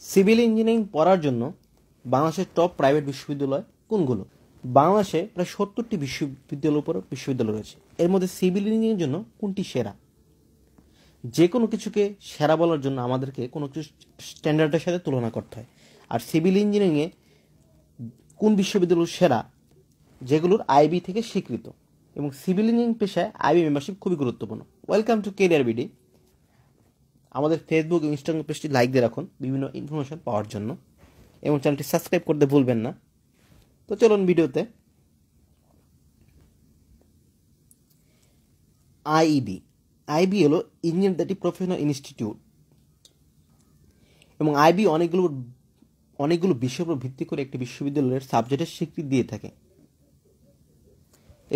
Civil engineering পড়ার জন্য বাংলাদেশের টপ প্রাইভেট বিশ্ববিদ্যালয় কোনগুলো? বাংলাদেশে প্রায় 70টি বিশ্ববিদ্যালয় রয়েছে। এর মধ্যে সিভিল ইঞ্জিনিয়ারিংয়ের জন্য কোনটি সেরা? যে কোনো কিছুকে সেরা বলার জন্য আমাদেরকে কোনো কিছু স্ট্যান্ডার্ডের সাথে তুলনা করতে হয়। আর সিভিল ইঞ্জিনিয়ারিংয়ে কোন বিশ্ববিদ্যালয় সেরা? যেগুলোর আইবি থেকে স্বীকৃত। এবং সিভিল ইঞ্জিনিয়ারিং পেশায় আইবি মেম্বারশিপ খুবই গুরুত্বপূর্ণ। Welcome to career BD. আমাদের ফেসবুক এবং ইনস্টাগ্রাম পেজটি লাইক দিয়ে রাখুন বিভিন্ন ইনফরমেশন পাওয়ার জন্য, এবং চ্যানেলটি সাবস্ক্রাইব করতে ভুলবেন না। তো চলুন ভিডিওতে। আইবি হলো ইঞ্জিনিয়ারিং প্রফেশনাল ইনস্টিটিউট, এবং আইবি অনেকগুলো বিষয়ের উপর ভিত্তি করে একটি বিশ্ববিদ্যালয়ের সাবজেক্টের স্বীকৃতি দিয়ে থাকে।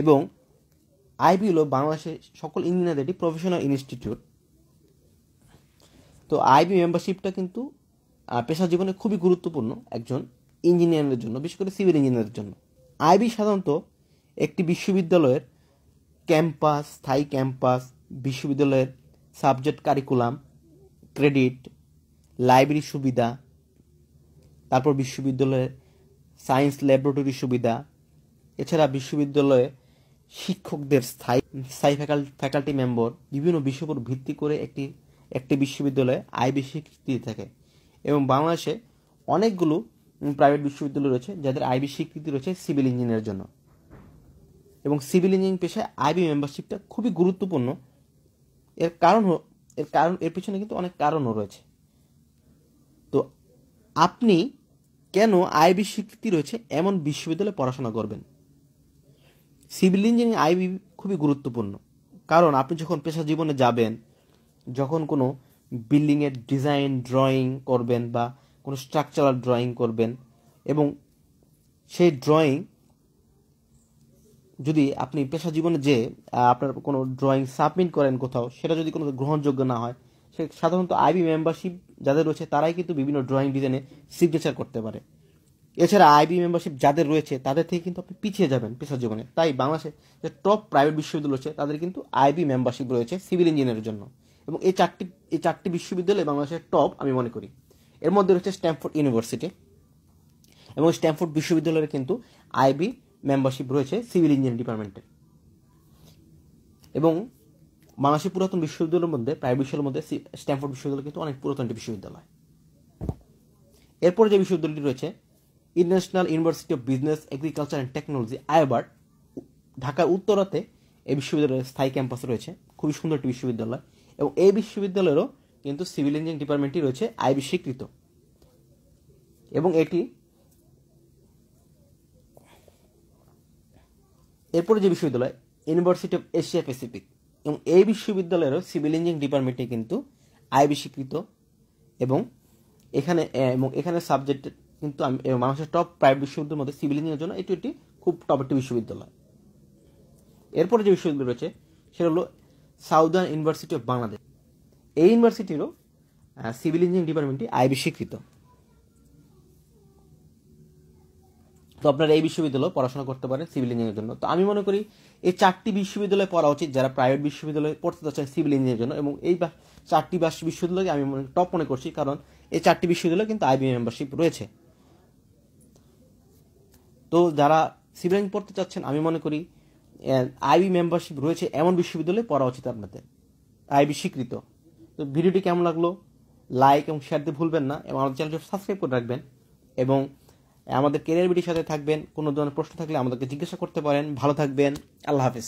এবং আইবি হলো বাংলাদেশের সকল ইঞ্জিনিয়ারদের একটি প্রফেশনাল ইনস্টিটিউট। তো আইবি মেম্বারশিপটা কিন্তু পেশা জীবনে খুবই গুরুত্বপূর্ণ একজন ইঞ্জিনিয়ারের জন্য, বিশেষ করে সিভিল ইঞ্জিনিয়ারের জন্য। আইবি সাধারণত একটি বিশ্ববিদ্যালয়ের ক্যাম্পাস, স্থায়ী ক্যাম্পাস, বিশ্ববিদ্যালয়ের সাবজেক্ট কারিকুলাম, ক্রেডিট, লাইব্রেরি সুবিধা, তারপর বিশ্ববিদ্যালয়ের সায়েন্স ল্যাবরেটরি সুবিধা, এছাড়া বিশ্ববিদ্যালয়ে শিক্ষকদের স্থায়ী ফ্যাকাল্টি মেম্বার, বিভিন্ন বিষয়ের উপর ভিত্তি করে একটি বিশ্ববিদ্যালয়ে আইবি স্বীকৃতি দিয়ে থাকে। এবং বাংলাদেশে অনেকগুলো প্রাইভেট বিশ্ববিদ্যালয় রয়েছে যাদের আইবি স্বীকৃতি রয়েছে সিভিল ইঞ্জিনিয়ারের জন্য। এবং সিভিল ইঞ্জিনিয়ারিং পেশায় আইবি মেম্বারশিপটা খুবই গুরুত্বপূর্ণ। এর পিছনে কিন্তু অনেক কারণও রয়েছে। তো আপনি কেন আইবি স্বীকৃতি রয়েছে এমন বিশ্ববিদ্যালয়ে পড়াশোনা করবেন? সিভিল ইঞ্জিনিয়ারিং আইবি খুবই গুরুত্বপূর্ণ, কারণ আপনি যখন পেশা জীবনে যাবেন, যখন কোনো বিল্ডিংয়ের ডিজাইন ড্রয়িং করবেন বা কোনো স্ট্রাকচারাল ড্রয়িং করবেন, এবং সেই ড্রয়িং যদি আপনি পেশা জীবনে যে আপনার কোনো ড্রয়িং সাবমিট করেন কোথাও, সেটা যদি কোনো গ্রহণযোগ্য না হয়, সে সাধারণত আইবি মেম্বারশিপ যাদের রয়েছে তারাই কিন্তু বিভিন্ন ড্রয়িং ডিজাইনে সিগনেচার করতে পারে। এছাড়া আইবি মেম্বারশিপ যাদের রয়েছে তাদের থেকে কিন্তু আপনি পিছিয়ে যাবেন পেশা জীবনে। তাই বাংলাদেশে যে টপ প্রাইভেট বিশ্ববিদ্যালয় রয়েছে তাদের কিন্তু আইবি মেম্বারশিপ রয়েছে সিভিল ইঞ্জিনিয়ারের জন্য। এবং এই চারটি বিশ্ববিদ্যালয় বাংলাদেশের টপ আমি মনে করি। এর মধ্যে রয়েছে স্ট্যামফোর্ড ইউনিভার্সিটি, এবং স্ট্যামফোর্ড বিশ্ববিদ্যালয়ের কিন্তু আইবি মেম্বারশিপ রয়েছে সিভিল ইঞ্জিনিয়ারিং ডিপার্টমেন্টের। এবং বাংলাদেশের পুরাতন বিশ্ববিদ্যালয়ের মধ্যে, প্রাইভেট বিশ্ববিদ্যালয়ের মধ্যে স্ট্যামফোর্ড বিশ্ববিদ্যালয় কিন্তু অনেক পুরাতন একটি বিশ্ববিদ্যালয়। এরপরে যে বিশ্ববিদ্যালয়টি রয়েছে international university of business, agriculture and technology, IUBAT, ঢাকার উত্তরাতে এই বিশ্ববিদ্যালয়ের স্থায়ী ক্যাম্পাস রয়েছে। খুবই সুন্দর একটি বিশ্ববিদ্যালয়, এবং এই বিশ্ববিদ্যালয়েরও কিন্তু সিভিল ইঞ্জিনিয়ারিং ডিপার্টমেন্টটি রয়েছে আইবি স্বীকৃত। এবং এরপরে যে বিশ্ববিদ্যালয় ইউনিভার্সিটি অফ এশিয়া প্যাসিফিক, এবং এই বিশ্ববিদ্যালয়েরও সিভিল ইঞ্জিনিয়ারিং ডিপার্টমেন্টটি কিন্তু আইবি স্বীকৃত। এবং এখানে সাবজেক্ট কিন্তু বাংলাদেশের টপ প্রাইভেট বিশ্ববিদ্যালয়ের মধ্যে সিভিল ইঞ্জিনিয়ারিংয়ের জন্য এটি খুব টপ একটি বিশ্ববিদ্যালয়। এরপরে যে বিশ্ববিদ্যালয় রয়েছে সেটা হলো সাউদার্ন ইউনিভার্সিটি অফ বাংলাদেশ। এই ইউনিভার্সিটিরও সিভিল ইঞ্জিনিয়ারিং ডিপার্টমেন্টটি আইবি স্বীকৃত। তো আপনারা এই বিশ্ববিদ্যালয়ে পড়াশোনা করতে পারেন সিভিল ইঞ্জিনিয়ারিংয়ের জন্য। তো আমি মনে করি এই চারটি বিশ্ববিদ্যালয়ে পড়া উচিত যারা প্রাইভেট বিশ্ববিদ্যালয়ে পড়তে যাচ্ছেন সিভিল ইঞ্জিনিয়ারিংয়ের জন্য। এবং এই চারটি বিশ্ববিদ্যালয়কে আমি টপ মনে করছি, কারণ এই চারটি বিশ্ববিদ্যালয়ে কিন্তু আইবি মেম্বারশিপ রয়েছে। তো যারা সিভিল ইঞ্জিনিয়ারিং পড়তে চাচ্ছেন, আমি মনে করি আইবি মেম্বারশিপ রয়েছে এমন বিশ্ববিদ্যালয়ে পড়া উচিত আপনাদের, আইবি স্বীকৃত। তো ভিডিওটি কেমন লাগলো লাইক এবং শেয়ার দিতে ভুলবেন না, এবং আমাদের চ্যানেলটি সাবস্ক্রাইব করে রাখবেন, এবং আমাদের কেরিয়ার বিডির সাথে থাকবেন। কোনো ধরনের প্রশ্ন থাকলে আমাদেরকে জিজ্ঞাসা করতে পারেন। ভালো থাকবেন। আল্লাহ হাফেজ।